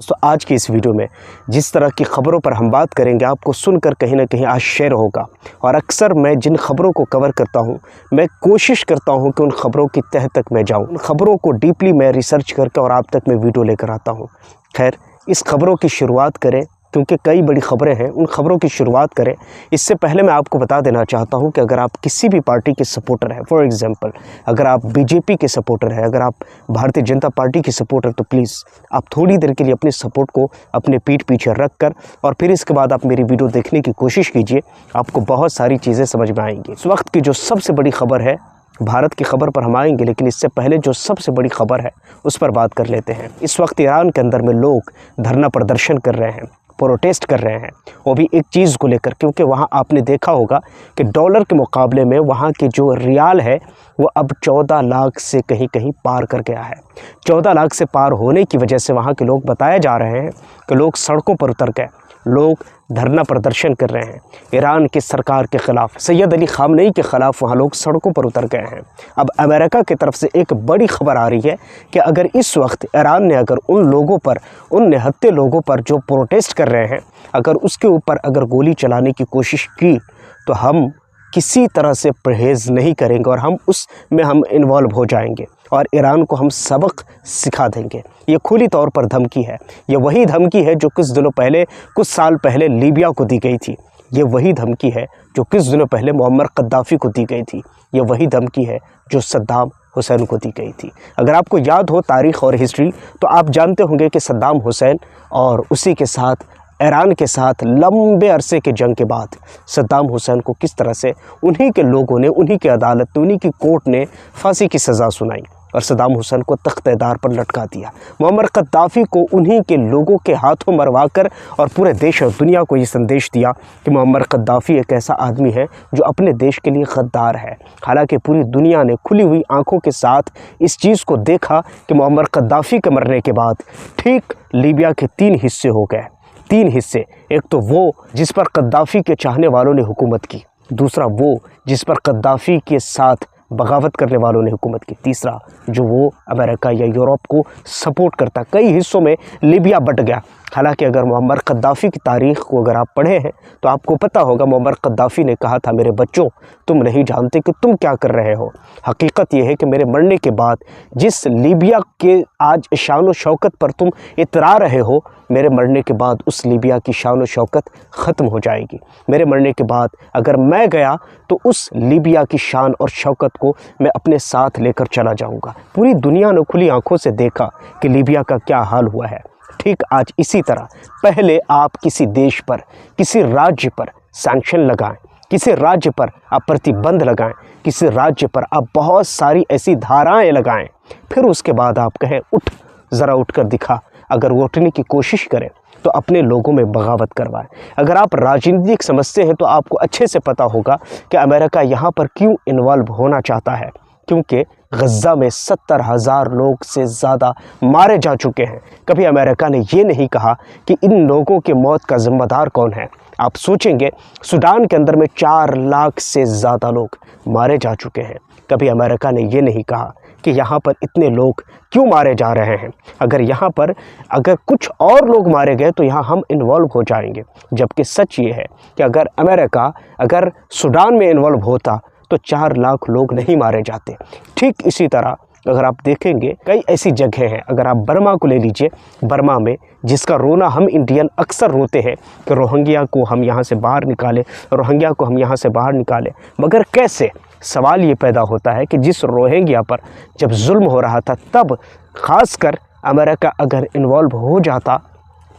तो आज की इस वीडियो में जिस तरह की ख़बरों पर हम बात करेंगे, आपको सुनकर कहीं ना कहीं आश्चर्य होगा। और अक्सर मैं जिन ख़बरों को कवर करता हूं, मैं कोशिश करता हूं कि उन ख़बरों की तह तक मैं जाऊं, उन ख़बरों को डीपली मैं रिसर्च करके और आप तक मैं वीडियो लेकर आता हूं। खैर, इस ख़बरों की शुरुआत करें, क्योंकि कई बड़ी ख़बरें हैं। उन ख़बरों की शुरुआत करें इससे पहले मैं आपको बता देना चाहता हूं कि अगर आप किसी भी पार्टी के सपोर्टर हैं, फॉर एग्जांपल अगर आप बीजेपी के सपोर्टर हैं, अगर आप भारतीय जनता पार्टी के सपोर्टर, तो प्लीज़ आप थोड़ी देर के लिए अपने सपोर्ट को अपने पीठ पीछे रख कर और फिर इसके बाद आप मेरी वीडियो देखने की कोशिश कीजिए। आपको बहुत सारी चीज़ें समझ में आएंगी। इस वक्त की जो सबसे बड़ी ख़बर है, भारत की ख़बर पर हम आएंगे, लेकिन इससे पहले जो सबसे बड़ी ख़बर है उस पर बात कर लेते हैं। इस वक्त ईरान के अंदर में लोग धरना प्रदर्शन कर रहे हैं, प्रोटेस्ट कर रहे हैं, वो भी एक चीज़ को लेकर, क्योंकि वहाँ आपने देखा होगा कि डॉलर के मुकाबले में वहाँ की जो रियाल है वो अब 14 लाख से कहीं कहीं पार कर गया है। 14 लाख से पार होने की वजह से वहाँ के लोग, बताया जा रहे हैं कि लोग सड़कों पर उतर गए, लोग धरना प्रदर्शन कर रहे हैं ईरान की सरकार के ख़िलाफ़, सैयद अली ख़ामनेई के ख़िलाफ़ वहाँ लोग सड़कों पर उतर गए हैं। अब अमेरिका की तरफ से एक बड़ी ख़बर आ रही है कि अगर इस वक्त ईरान ने अगर उन लोगों पर, उन निहत्थे लोगों पर जो प्रोटेस्ट कर रहे हैं, अगर उसके ऊपर अगर गोली चलाने की कोशिश की, तो हम किसी तरह से परहेज़ नहीं करेंगे और हम उसमें हम इन्वॉल्व हो जाएंगे और ईरान को हम सबक सिखा देंगे। ये खुली तौर पर धमकी है। ये वही धमकी है जो कुछ दिनों पहले, कुछ साल पहले लीबिया को दी गई थी। ये वही धमकी है जो कुछ दिनों पहले मुअम्मर कद्दाफ़ी को दी गई थी। ये वही धमकी है जो सद्दाम हुसैन को दी गई थी। अगर आपको याद हो तारीख़ और हिस्ट्री, तो आप जानते होंगे कि सद्दाम हुसैन और उसी के साथ ईरान के साथ लंबे अरसे के जंग के बाद सद्दाम हुसैन को किस तरह से उन्हीं के लोगों ने, उन्हीं की अदालत ने, उन्हीं की कोर्ट ने फांसी की सज़ा सुनाई और सद्दाम हुसैन को तख्त-ए-दार पर लटका दिया। मुअम्मर कद्दाफ़ी को उन्हीं के लोगों के हाथों मरवा कर और पूरे देश और दुनिया को ये संदेश दिया कि मुअम्मर कद्दाफ़ी एक ऐसा आदमी है जो अपने देश के लिए गद्दार है। हालांकि पूरी दुनिया ने खुली हुई आंखों के साथ इस चीज़ को देखा कि मुअम्मर कद्दाफ़ी के मरने के बाद ठीक लीबिया के 3 हिस्से हो गए। 3 हिस्से, एक तो वो जिस पर कद्दाफ़ी के चाहने वालों ने हुकूमत की, दूसरा वो जिस पर कद्दाफ़ी के साथ बगावत करने वालों ने हुकूमत की, तीसरा जो वो अमेरिका या यूरोप को सपोर्ट करता। कई हिस्सों में लीबिया बट गया। हालांकि अगर मुअम्मर कद्दाफ़ी की तारीख़ को अगर आप पढ़े हैं तो आपको पता होगा मुअम्मर कद्दाफ़ी ने कहा था, मेरे बच्चों, तुम नहीं जानते कि तुम क्या कर रहे हो। हकीकत यह है कि मेरे मरने के बाद जिस लीबिया के आज शान व शौकत पर तुम इतरा रहे हो, मेरे मरने के बाद उस लीबिया की शान व शौकत ख़त्म हो जाएगी। मेरे मरने के बाद अगर मैं गया तो उस लीबिया की शान और शौकत को मैं अपने साथ लेकर चला जाऊंगा। पूरी दुनिया ने खुली आंखों से देखा कि लीबिया का क्या हाल हुआ है। ठीक आज इसी तरह पहले आप किसी देश पर, किसी राज्य पर सैंक्शन लगाएं, किसी राज्य पर आप प्रतिबंध लगाएं, किसी राज्य पर आप बहुत सारी ऐसी धाराएं लगाएं, फिर उसके बाद आप कहें उठ, ज़रा उठ कर दिखा। अगर वो उठने की कोशिश करें तो अपने लोगों में बगावत करवाएं। अगर आप राजनीतिक समझते हैं तो आपको अच्छे से पता होगा कि अमेरिका यहाँ पर क्यों इन्वॉल्व होना चाहता है, क्योंकि गज़ा में 70,000 लोग से ज़्यादा मारे जा चुके हैं। कभी अमेरिका ने ये नहीं कहा कि इन लोगों के मौत का ज़िम्मेदार कौन है। आप सोचेंगे सूडान के अंदर में 4 लाख से ज़्यादा लोग मारे जा चुके हैं। कभी अमेरिका ने ये नहीं कहा कि यहाँ पर इतने लोग क्यों मारे जा रहे हैं। अगर यहाँ पर अगर कुछ और लोग मारे गए तो यहाँ हम इन्वॉल्व हो जाएंगे। जबकि सच ये है कि अगर अमेरिका अगर सूडान में इन्वॉल्व होता तो 4 लाख लोग नहीं मारे जाते। ठीक इसी तरह अगर आप देखेंगे कई ऐसी जगह हैं, अगर आप बर्मा को ले लीजिए, बर्मा में जिसका रोना हम इंडियन अक्सर रोते हैं कि रोहिंग्या को हम यहाँ से बाहर निकालें, रोहिंग्या को हम यहाँ से बाहर निकालें, मगर कैसे? सवाल ये पैदा होता है कि जिस रोहिंग्या पर जब जुल्म हो रहा था, तब ख़ासकर अमेरिका अगर इन्वॉल्व हो जाता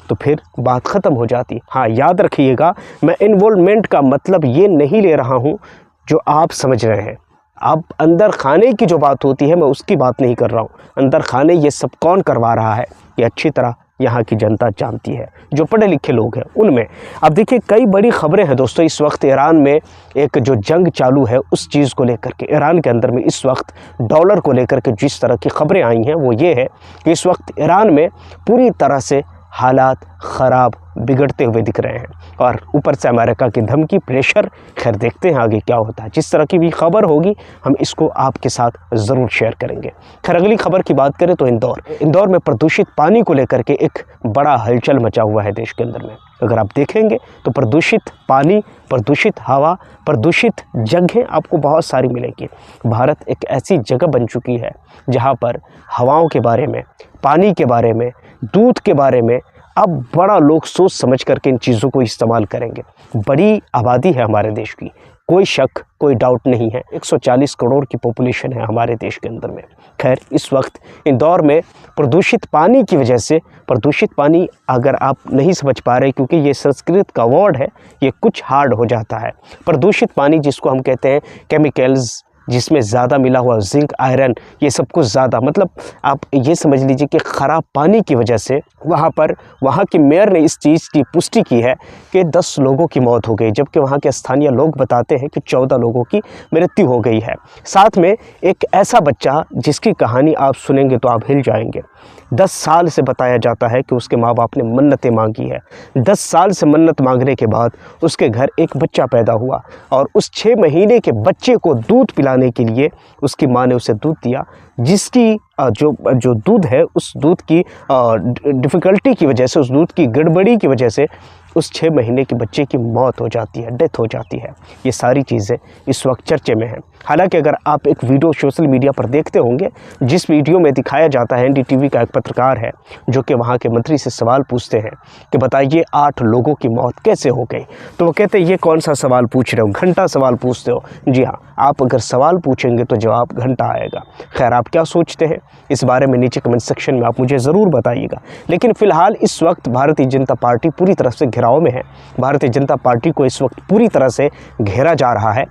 तो फिर बात ख़त्म हो जाती। हाँ, याद रखिएगा, मैं इन्वॉल्वमेंट का मतलब ये नहीं ले रहा हूँ जो आप समझ रहे हैं। अब अंदर खाने की जो बात होती है, मैं उसकी बात नहीं कर रहा हूँ। अंदर खाने ये सब कौन करवा रहा है, ये अच्छी तरह यहाँ की जनता जानती है, जो पढ़े लिखे लोग हैं उनमें। अब देखिए कई बड़ी ख़बरें हैं दोस्तों। इस वक्त ईरान में एक जो जंग चालू है उस चीज़ को लेकर के, ईरान के अंदर में इस वक्त डॉलर को लेकर के जिस तरह की ख़बरें आई हैं वो ये है कि इस वक्त ईरान में पूरी तरह से हालात ख़राब बिगड़ते हुए दिख रहे हैं, और ऊपर से अमेरिका की धमकी, प्रेशर। खैर देखते हैं आगे क्या होता है। जिस तरह की भी खबर होगी हम इसको आपके साथ ज़रूर शेयर करेंगे। खैर अगली खबर की बात करें तो इंदौर में प्रदूषित पानी को लेकर के एक बड़ा हलचल मचा हुआ है देश के अंदर में। अगर आप देखेंगे तो प्रदूषित पानी, प्रदूषित हवा, प्रदूषित जगहें आपको बहुत सारी मिलेगी। भारत एक ऐसी जगह बन चुकी है जहाँ पर हवाओं के बारे में, पानी के बारे में, दूध के बारे में अब बड़ा लोग सोच समझ करके इन चीज़ों को इस्तेमाल करेंगे। बड़ी आबादी है हमारे देश की, कोई शक, कोई डाउट नहीं है। 140 करोड़ की पॉपुलेशन है हमारे देश के अंदर में। खैर इस वक्त इंदौर में प्रदूषित पानी की वजह से, प्रदूषित पानी अगर आप नहीं समझ पा रहे क्योंकि ये संस्कृत का वर्ड है, ये कुछ हार्ड हो जाता है। प्रदूषित पानी जिसको हम कहते हैं केमिकल्स, जिसमें ज़्यादा मिला हुआ जिंक, आयरन, ये सब कुछ ज़्यादा, मतलब आप ये समझ लीजिए कि ख़राब पानी की वजह से वहाँ के मेयर ने इस चीज़ की पुष्टि की है कि 10 लोगों की मौत हो गई, जबकि वहाँ के स्थानीय लोग बताते हैं कि 14 लोगों की मृत्यु हो गई है। साथ में एक ऐसा बच्चा जिसकी कहानी आप सुनेंगे तो आप हिल जाएंगे। 10 साल से बताया जाता है कि उसके माँ बाप ने मन्नतें मांगी है। 10 साल से मन्नत मांगने के बाद उसके घर एक बच्चा पैदा हुआ, और उस 6 महीने के बच्चे को दूध पिलाने के लिए उसकी माँ ने उसे दूध दिया, जिसकी जो दूध है, उस दूध की डिफ़िकल्टी की वजह से, उस दूध की गड़बड़ी की वजह से उस 6 महीने के बच्चे की मौत हो जाती है, डेथ हो जाती है। ये सारी चीज़ें इस वक्त चर्चे में हैं। हालांकि अगर आप एक वीडियो सोशल मीडिया पर देखते होंगे, जिस वीडियो में दिखाया जाता है, एनडीटीवी का एक पत्रकार है जो कि वहाँ के मंत्री से सवाल पूछते हैं कि बताइए 8 लोगों की मौत कैसे हो गई, तो वो कहते हैं ये कौन सा सवाल पूछ रहे हो, घंटा सवाल पूछते हो। जी हाँ, आप अगर सवाल पूछेंगे तो जवाब घंटा आएगा। खैर आप क्या सोचते हैं इस बारे में नीचे कमेंट सेक्शन में आप मुझे ज़रूर बताइएगा। लेकिन फ़िलहाल इस वक्त भारतीय जनता पार्टी पूरी तरह से घेराव में है। भारतीय जनता पार्टी को इस वक्त पूरी तरह से घेरा जा रहा है,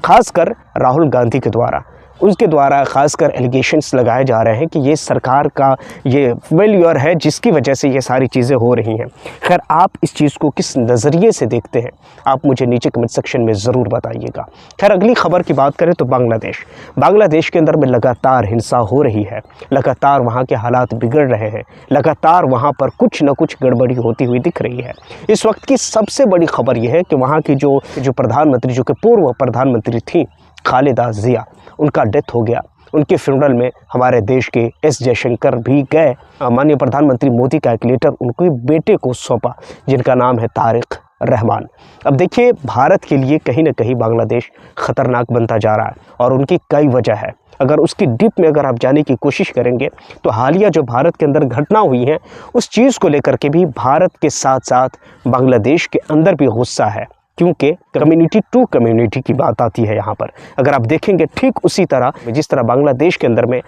खासकर राहुल गांधी के द्वारा। उसके द्वारा खासकर एलिगेशंस लगाए जा रहे हैं कि ये सरकार का ये फेल्योर है जिसकी वजह से ये सारी चीज़ें हो रही हैं। खैर आप इस चीज़ को किस नज़रिए से देखते हैं आप मुझे नीचे कमेंट सेक्शन में ज़रूर बताइएगा। खैर अगली खबर की बात करें तो बांग्लादेश के अंदर में लगातार हिंसा हो रही है, लगातार वहाँ के हालात बिगड़ रहे हैं, लगातार वहाँ पर कुछ न कुछ गड़बड़ी होती हुई दिख रही है। इस वक्त की सबसे बड़ी खबर यह है कि वहाँ की जो प्रधानमंत्री, जो कि पूर्व प्रधानमंत्री थी खालिदा जिया, उनका डेथ हो गया। उनके फ्यूनरल में हमारे देश के एस जयशंकर भी गए। माननीय प्रधानमंत्री मोदी का एक लेटर उनके बेटे को सौंपा जिनका नाम है तारिक रहमान। अब देखिए भारत के लिए कहीं ना कहीं बांग्लादेश ख़तरनाक बनता जा रहा है, और उनकी कई वजह है। अगर उसकी डीप में अगर आप जाने की कोशिश करेंगे तो हालिया जो भारत के अंदर घटना हुई है उस चीज़ को लेकर के भी भारत के साथ साथ बांग्लादेश के अंदर भी गुस्सा है, क्योंकि कम्युनिटी टू कम्युनिटी की बात आती है यहाँ पर। अगर आप देखेंगे ठीक उसी तरह जिस तरह बांग्लादेश के अंदर में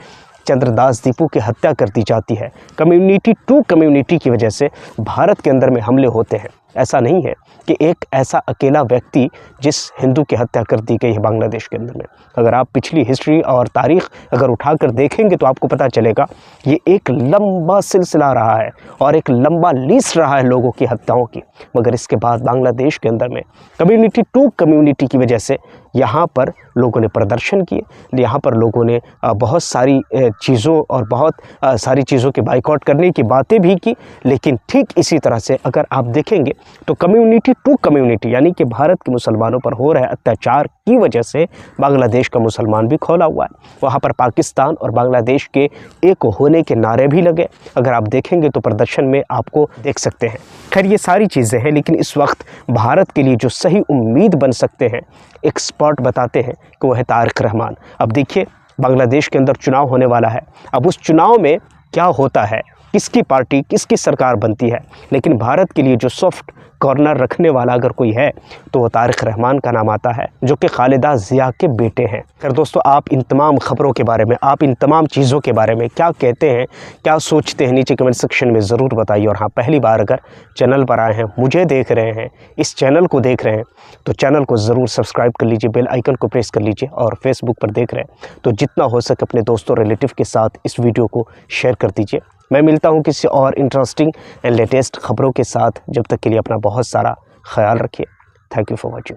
चंद्रदास दीपू की हत्या कर दी जाती है, कम्युनिटी टू कम्युनिटी की वजह से भारत के अंदर में हमले होते हैं। ऐसा नहीं है कि एक ऐसा अकेला व्यक्ति जिस हिंदू की हत्या कर दी गई है बांग्लादेश के अंदर में। अगर आप पिछली हिस्ट्री और तारीख़ अगर उठाकर देखेंगे तो आपको पता चलेगा ये एक लंबा सिलसिला रहा है और एक लंबा लिस्ट रहा है लोगों की हत्याओं की। मगर इसके बाद बांग्लादेश के अंदर में कम्युनिटी टू कम्युनिटी की वजह से यहाँ पर लोगों ने प्रदर्शन किए, यहाँ पर लोगों ने बहुत सारी चीज़ों और बहुत सारी चीज़ों के बाइकआउट करने की बातें भी की। लेकिन ठीक इसी तरह से अगर आप देखेंगे तो कम्युनिटी टू कम्युनिटी यानी कि भारत के मुसलमानों पर हो रहे अत्याचार की वजह से बांग्लादेश का मुसलमान भी खोला हुआ है। वहाँ पर पाकिस्तान और बांग्लादेश के एक होने के नारे भी लगे। अगर आप देखेंगे तो प्रदर्शन में आपको देख सकते हैं। खैर ये सारी चीज़ें हैं, लेकिन इस वक्त भारत के लिए जो सही उम्मीद बन सकते हैं एक्सपर्ट बताते हैं कि वो है तारिक रहमान। अब देखिए बांग्लादेश के अंदर चुनाव होने वाला है। अब उस चुनाव में क्या होता है, किसकी पार्टी किसकी सरकार बनती है, लेकिन भारत के लिए जो सॉफ्ट कॉर्नर रखने वाला अगर कोई है तो वो तारिक रहमान का नाम आता है, जो कि खालिदा जिया के बेटे हैं। खैर दोस्तों, आप इन तमाम खबरों के बारे में, आप इन तमाम चीज़ों के बारे में क्या कहते हैं, क्या सोचते हैं, नीचे कमेंट सेक्शन में ज़रूर बताइए। और हाँ, पहली बार अगर चैनल पर आए हैं, मुझे देख रहे हैं, इस चैनल को देख रहे हैं, तो चैनल को ज़रूर सब्सक्राइब कर लीजिए, बेल आइकन को प्रेस कर लीजिए। और फेसबुक पर देख रहे हैं तो जितना हो सके अपने दोस्तों रिलेटिव के साथ इस वीडियो को शेयर कर दीजिए। मैं मिलता हूं किसी और इंटरेस्टिंग एंड लेटेस्ट खबरों के साथ। जब तक के लिए अपना बहुत सारा ख्याल रखिए। Thank you for watching.